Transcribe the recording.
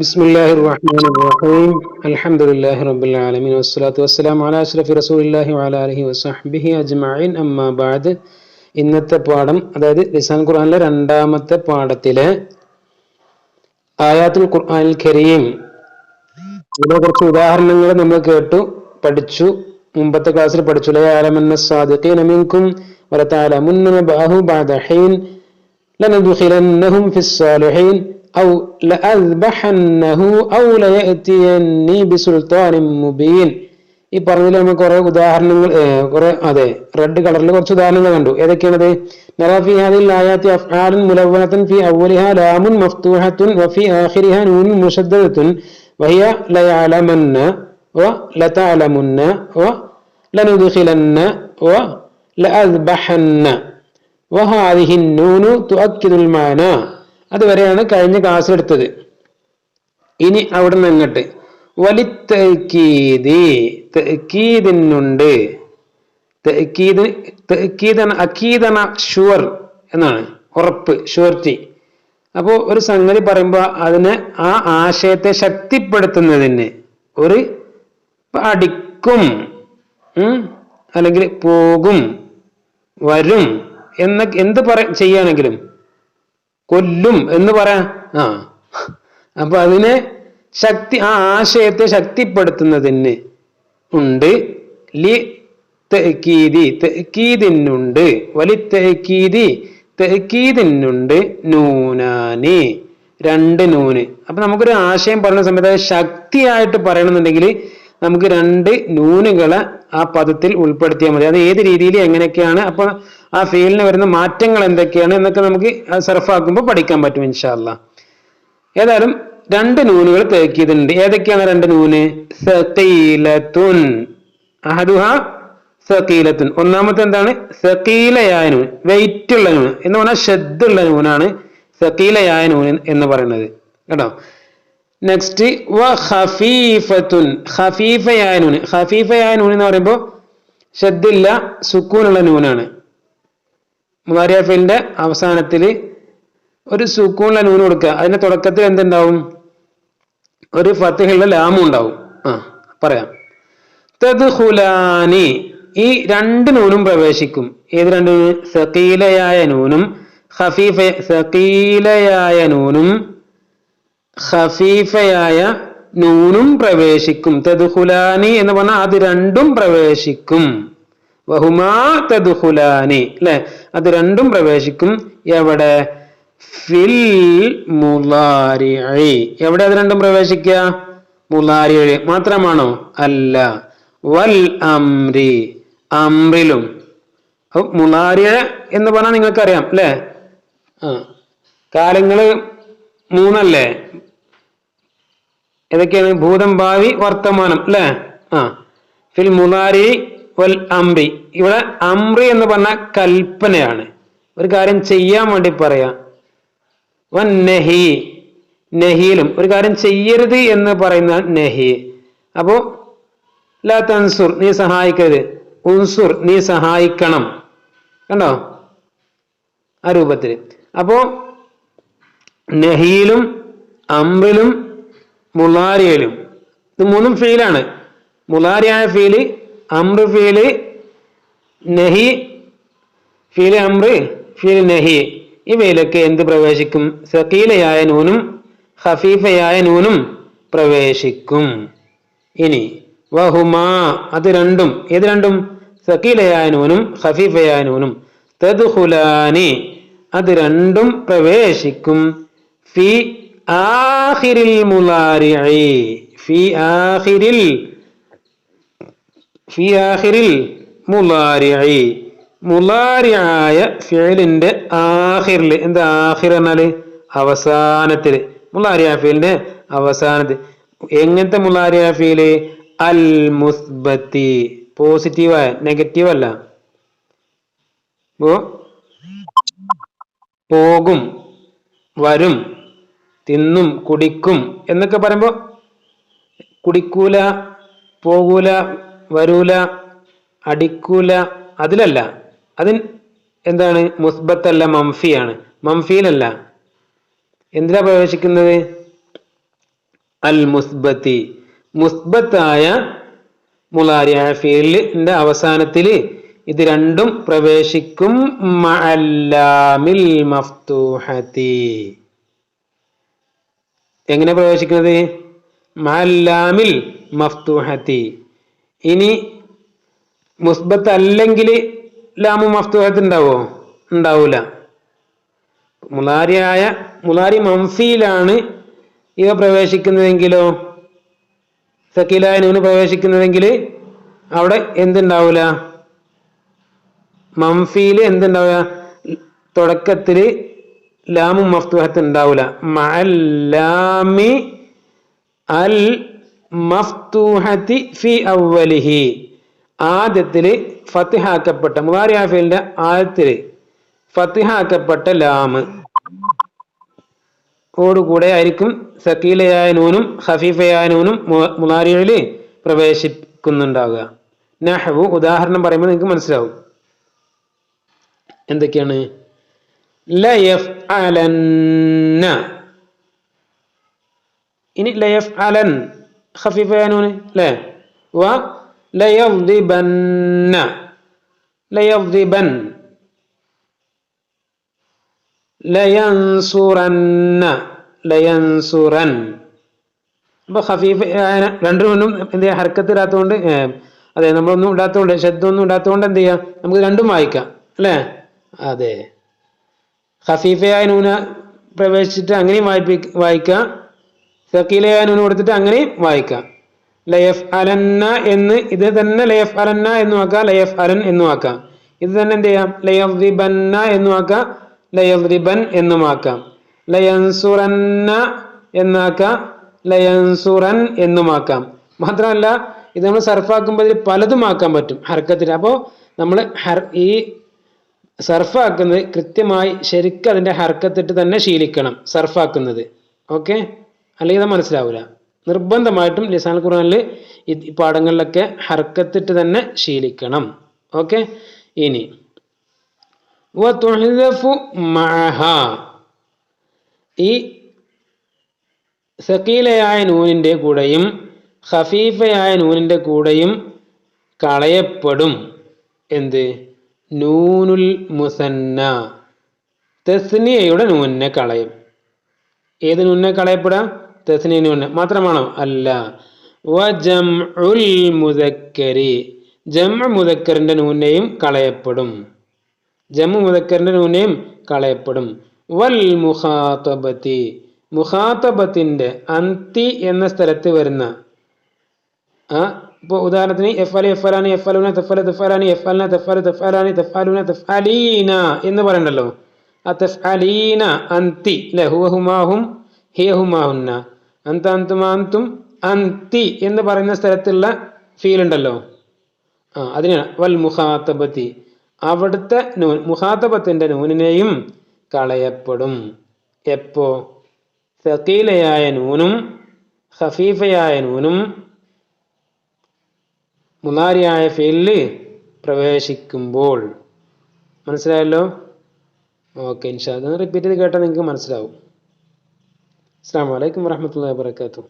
بسم الله الرحمن الرحيم الحمد لله رب العالمين والصلاة والسلام على أشرف رسول الله وعلى آله وصحبه أجمعين أما بعد ഇന്നത്തെ പാഠം അതായത് ലിസാൻ ഖുർആനിലെ രണ്ടാമത്തെ പാഠത്തിലെ ആയാത്തുൽ ഖുർആനിൽ കരീം ഇതിലെ കുറച്ച് ഉദാഹരണങ്ങൾ നമ്മൾ കേട്ടു പഠിച്ചു മുമ്പത്തെ ക്ലാസ്സിൽ പഠിച്ചു ലാ യഅലമന്ന സ്സാദിഖീന മിൻകും വലതഅലമുന്ന നബഅഹു ബഅദ ഹീൻ ലനദ്ഖിലന്നഹും ഫിസ്സാലിഹീൻ ഔ ലഅസ്ബഹന്നഹു ഔ ലയഅതിയന്നി ബിസുൽത്താനിൻ മുബീൻ. ഈ പറഞ്ഞതിൽ നമുക്ക് കുറെ ഉദാഹരണങ്ങൾ റെഡ് കളറിൽ കുറച്ച് ഉദാഹരണങ്ങൾ കണ്ടു. ഏതൊക്കെയാണത്? നറാഫി ഹാദിൽ ആയാത്തി അഫ്ആലുൻ മുലവ്വനത്തുൻ ഫി അവ്വലിഹാ ലാമുൻ മഫ്തൂഹത്തുൻ വഫി ആഖിരിഹാ നൂനുൻ മുശദ്ദദത്തുൻ വഹിയ ലയഅലമന്ന വ ലതഅലമുന്ന വ ലനുദ്ഖിലന്ന വ ലഅസ്ബഹന്ന വഹാദിഹി നൂനു തുഅക്കിദുൽ മാന. അതുവരെയാണ് കഴിഞ്ഞ ക്ലാസ്സിൽ എടുത്തത്. ഇനി അവിടെ നിന്ന് അങ്ങോട്ട് തഅക്കീദിനുണ്ട്. അക്കീദന ഷുവർ എന്നാണ്, ഉറപ്പ്, ഷുവർറ്റി. അപ്പോൾ ഒരു സംഗതി പറയുമ്പോൾ അതിനെ ആ ആശയത്തെ ശക്തിപ്പെടുത്തുന്നതിന് ഒരു അടിക്കും അല്ലെങ്കിൽ പോകും വരും എന്ത് ചെയ്യുകയാണെങ്കിലും കൊല്ലും എന്ന് പറയാം. അപ്പൊ അതിനെ ആ ആശയത്തെ ശക്തിപ്പെടുത്തുന്നതിന് ഉണ്ട്. തഅക്കീദിനുണ്ട് തഅക്കീദിനുണ്ട് നൂനാനി, രണ്ട് നൂന്. അപ്പൊ നമുക്കൊരു ആശയം പറയുന്ന സമയത്ത് അത് ശക്തിയായിട്ട് പറയണമെന്നുണ്ടെങ്കിൽ നമുക്ക് രണ്ട് നൂനുകളെ ആ പദത്തിൽ ഉൾപ്പെടുത്തിയാൽ മതി. അത് ഏത് രീതിയിൽ എങ്ങനെയൊക്കെയാണ്, അപ്പൊ ആ ഫീലിന് വരുന്ന മാറ്റങ്ങൾ എന്തൊക്കെയാണ് എന്നൊക്കെ നമുക്ക് സർഫാക്കുമ്പോൾ പഠിക്കാൻ പറ്റും ഇൻഷാ അല്ലാഹ്. ഏതായാലും രണ്ട് നൂനുകൾ തഅക്കീദിനുണ്ട്. ഏതൊക്കെയാണ് രണ്ട് നൂന്? സഖീലത്തുൻ, അഹദുഹാ സഖീലത്തുൻ. ഒന്നാമത്തെ എന്താണ്? സഖീലയായ നൂൻ, വെയിറ്റ് ഉള്ള നൂൻ എന്ന് പറഞ്ഞാൽ ഷദ്ദുള്ള നൂനാണ് സഖീലയായ നൂൻ എന്ന് പറയുന്നത് കേട്ടോ. നെക്സ്റ്റ് ഖഫീഫത്തുൻ, ഖഫീഫയായ നൂന്. ഖഫീഫയായ നൂൻ എന്ന് പറയുമ്പോൾ ഷദ്ദില്ല, സുക്കൂനുള്ള നൂനാണ്. മുദാരിഅ ഫിലിന്റെ അവസാനത്തിൽ ഒരു സുക്കൂനുള്ള നൂന് കൊടുക്കുക. അതിന്റെ തുടക്കത്തിൽ എന്തുണ്ടാവും? ഒരു ഫത്ഹുള്ള ലാമും ഉണ്ടാവും. പറയാം. തദ്ഖുലാനി, ഈ രണ്ട് നൂനും പ്രവേശിക്കും. ഏത് രണ്ട് നൂന്? സഖീലയായ നൂനും സഖീലയായ നൂനും ഖഫീഫയായ നൂനും പ്രവേശിക്കും. തദ്ഖുലാനി എന്ന് പറഞ്ഞാൽ അത് രണ്ടും പ്രവേശിക്കും. വഹുമാ തദ്ഖുലാനി, അല്ലെ? അത് രണ്ടും പ്രവേശിക്കും. എവിടെ? ഫിൽ മുളാരിഇ. എവിടെ അത് രണ്ടും പ്രവേശിക്കുക? മുളാരിഇ മാത്രമാണോ? അല്ല. വൽ അംരി, അംറിലും. മുളാരിഇ എന്ന് പറഞ്ഞാൽ നിങ്ങൾക്കറിയാം അല്ലെ? കാലങ്ങള് മൂന്നല്ലേ? ഏതൊക്കെയാണ്? ഭൂതം, ഭാവി, വർത്തമാനം അല്ലെ? ഫിൽ മുളാരി വൽ അംറി. ഇവിടെ അംറി എന്ന് പറഞ്ഞ കൽപ്പനയാണ്, ഒരു കാര്യം ചെയ്യാൻ വേണ്ടി പറയാം. വൻ നഹി, നഹിയിലും ഒരു കാര്യം ചെയ്യരുത് എന്ന് പറയുന്ന നഹി. അപ്പോ ലാ തൻസുർ, നീ സഹായിക്കരുത്. ഉൻസുർ, നീ സഹായിക്കണം. കണ്ടോ ആ രൂപത്തിൽ. അപ്പോ നഹിയിലും അംറിലും മുളാരിയിലും ഇത് മൂന്നും ഫീലാണ്. മുളാരിയായ ഫീല്, അംറ് ഫീല്, നഹി ഫീല്, അംറ് ഫീല്, നഹി. ഇവയിലൊക്കെ എന്ത് പ്രവേശിക്കും? സഖീലയായ നൂനും ഖഫീഫയായ നൂനും പ്രവേശിക്കും. ഇനി വഹുമാ, അത് രണ്ടും. ഏത് രണ്ടും? സഖീലയായ നൂനും ഖഫീഫയായ നൂനും. തദ്ഖുലാനി, അത് രണ്ടും പ്രവേശിക്കും. ഫി ആഖിരിൽ മുളാരിഇ, ഫി ആഖിരിൽ മുളാരിഇ. മുളാരിആയ ഫിഅലിന്റെ ആഖിറിൽ. എന്താ ആഖിർ എന്നാല്? അവസാനത്തില്. മുളാരിആ ഫിഅലിന്റെ അവസാനത്തിൽ. എങ്ങനത്തെ മുളാരിആ ഫിഅല്? അൽ മുസ്ബത്തി, പോസിറ്റീവായ, നെഗറ്റീവ് അല്ല. പോകും, വരും, തിന്നും, കുടിക്കും എന്നൊക്കെ പറയുമ്പോ കുടിക്കൂല, പോകൂല, വരൂല, അടിക്കൂല, അതിലല്ല. അതിന് എന്താണ്? മുസ്ബത്തല്ല, മംഫിയാണ്. മംഫിയിലല്ല. എന്തിനാ പ്രവേശിക്കുന്നത്? അൽ മുസ്ബത്തി മുസ്ബത്തായ മുളാരിയായ ഫീലിന്റെ അവസാനത്തിൽ ഇത് രണ്ടും പ്രവേശിക്കും മഅല്ലാമിൽ മഫ്തൂഹത്തി. എങ്ങനെ പ്രവേശിക്കുന്നത്? മഅല്ലാമിൽ മഫ്തൂഹത്തി. ഇനി മുസ്ബത്ത് അല്ലെങ്കിൽ ലാമു മഫ്തൂഹത്ത് ഉണ്ടാവോ? ഉണ്ടാവൂല. മുളാരി മംഫിയിലാണ് ഇവ പ്രവേശിക്കുന്നതെങ്കിലോ, സക്കീലായ നൂന് പ്രവേശിക്കുന്നതെങ്കിൽ അവിടെ എന്തുണ്ടാവൂല? മംഫിയിൽ എന്തുണ്ടാവുക? തുടക്കത്തിൽ ലാമു മഫ്തൂഹത്ത് ഉണ്ടാവൂല. മഅല്ലാമി അൽ മഫ്തൂഹത്തി ഫി അവലിഹി. ആദ്യത്തില് ഫത്ഹാക്കപ്പെട്ട മുളാരിഅ ഫീലിന്റെ ആദ്യത്തില് ഫത്ഹാക്കപ്പെട്ട ലാമ് ഓടുകൂടെ ആയിരിക്കും സക്കീലയായ നൂനും ഖഫീഫയായ നൂനും മുളാരിഅയിൽ പ്രവേശിക്കുന്നുണ്ടാവുക. നഹ്വു ഉദാഹരണം പറയുമ്പോൾ നിങ്ങൾക്ക് മനസ്സിലാവും. എന്തൊക്കെയാണ്? ലയഫ്അലന്ന. ഇനി ലയഫ്അലൻ ഖഫീഫയായ നൂന് അല്ലേ? വ ലയദ്രിബന്ന ലയദ്രിബൻ ലയൻസുറന്ന ലയൻസുറൻ. അപ്പൊ ഖഫീഫ രണ്ടും എന്ത് ചെയ്യാ? ഹർക്കത്ത് ഇടാത്തതുകൊണ്ട്, അതെ, നമ്മളൊന്നും ഇടാത്തതുകൊണ്ട്, ശബ്ദമൊന്നും ഇടാത്തതുകൊണ്ട് എന്ത് ചെയ്യാം? നമുക്ക് രണ്ടും വായിക്കാം അല്ലേ? അതെ, ഖഫീഫയായ നൂന പ്രവേശിച്ചിട്ട് അങ്ങനെയും വായിക്കാം, സക്കീലയായ നൂന് കൊടുത്തിട്ട് അങ്ങനെയും വായിക്കാം. ലയഫ് അലന്ന എന്ന് ഇത് തന്നെ ലയഫ് അലന്ന എന്നു ആക്കാം, ലയഫ് അലൻ എന്നു ആക്കാം. ഇത് തന്നെ എന്ത് ചെയ്യാം? ലയദ്രിബന്ന എന്നു ആക്കാം, ലയദ്രിബൻ എന്നുമാക്കാം. ലയൻസുറന്ന എന്നാക്കാം, ലയൻസുറൻ എന്നുമാക്കാം. മാത്രമല്ല ഇത് നമ്മൾ സർഫാക്കുമ്പോൾ ഇതിൽ പലതും ആക്കാൻ പറ്റും ഹർക്കത്തിൽ. അപ്പോൾ നമ്മൾ ഈ സർഫാക്കുന്നത് കൃത്യമായി ശരിക്കും അതിന്റെ ഹർക്കത്തിട്ട് തന്നെ ശീലിക്കണം സർഫാക്കുന്നത്. ഓക്കെ, അല്ലെങ്കിൽ അത് മനസ്സിലാവില്ല. നിർബന്ധമായിട്ടും ലിസാനുൽ ഖുർആനിൽ ഈ പാഠങ്ങളിലൊക്കെ ഹർക്കത്തിട്ട് തന്നെ ശീലിക്കണം. ഓക്കെ, ഇനി വതുഹ്ദഫു മഅഹ. ഈ സക്കീലയായ നൂനിന്റെ കൂടെയും ഖഫീഫയായ നൂനിന്റെ കൂടെയും കളയപ്പെടും എന്ത്? നൂനുൽ മുസന്ന. തസ്നിയയുടെ നൂനിനെ കളയും. ഏത് നൂനിനെ കളയപ്പെടാം? തസ്നിയ നൂനിനെ മാത്രമാണോ? അല്ല. വജംഉൽ മുദക്കരി. ജംഉ മുദക്കറിന്റെ നൂനെയും കളയപ്പെടും. ജംഉ മുദക്കറിന്റെ നൂനെയും കളയപ്പെടും. വൽ മുഖാതബത്തി. മുഖാതബത്തിന്റെ അന്തി എന്ന സ്ഥലത്ത് വരുന്ന ഇപ്പൊ ഉദാഹരണത്തിന് എഫ്അലി എഫ്അലാനി എഫ്അലൂന തഫ്അല തഫ്അലാനി എഫ്അൽന തഫ്അലു തഫ്അലാനി തഫ്അലൂന തഫ്അലീന എന്ന് പറയണ്ടല്ലോ. ആ തഫ്അലീന അന്തി അല്ലെ? ഹുവ ഹുമാഹും ഹിയ ഹുമാഹുന്ന അന്ത അന്തുമാ അന്തും അന്തി എന്ന് പറയുന്ന സ്ഥലത്തുള്ള ഫീൽ ഉണ്ടല്ലോ, അതിനാണ് വൽ മുഖാതബത്തി. അവിടുത്തെ നൂൻ മുഖാതബത്തിന്റെ നൂനിനെയും കളയപ്പെടും. എപ്പോ? സഖീലയായ നൂനും ഖഫീഫയായ നൂനും മുളാരിയായ ഫീലിൽ പ്രവേശിക്കുമ്പോൾ. മനസ്സിലായല്ലോ? ഓക്കെ, ഇൻഷാ അല്ലാഹ് റിപ്പീറ്റ് ചെയ്ത് കേട്ടാൽ നിങ്ങൾക്ക് മനസ്സിലാവും. അസ്സലാമു അലൈക്കും വറഹ്മത്തുള്ളാഹി വബറകാതുഹു.